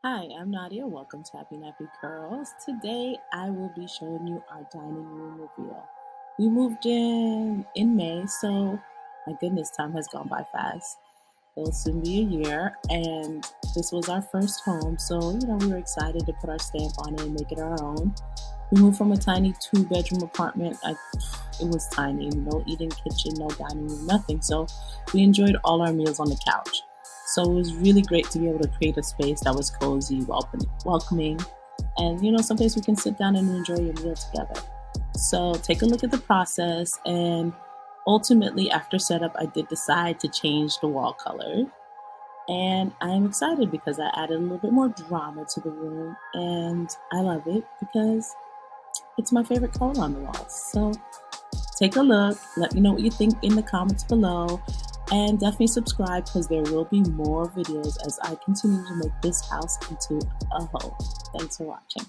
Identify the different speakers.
Speaker 1: Hi, I'm Nadia. Welcome to Happy Nappy Curls. Today I will be showing you our dining room reveal. We moved in May, so my goodness, time has gone by fast. It'll soon be a year, and this was our first home, so we were excited to put our stamp on it and make it our own. We moved from a tiny two-bedroom apartment. It was tiny, no eating kitchen, no dining room, nothing. So we enjoyed all our meals on the couch. So it was really great to be able to create a space that was cozy, welcoming, and someplace we can sit down and enjoy a meal together. So take a look at the process, and ultimately, after setup, I did decide to change the wall color. And I'm excited because I added a little bit more drama to the room, and I love it because it's my favorite color on the walls. So take a look, let me know what you think in the comments below, and definitely subscribe because there will be more videos as I continue to make this house into a home. Thanks for watching.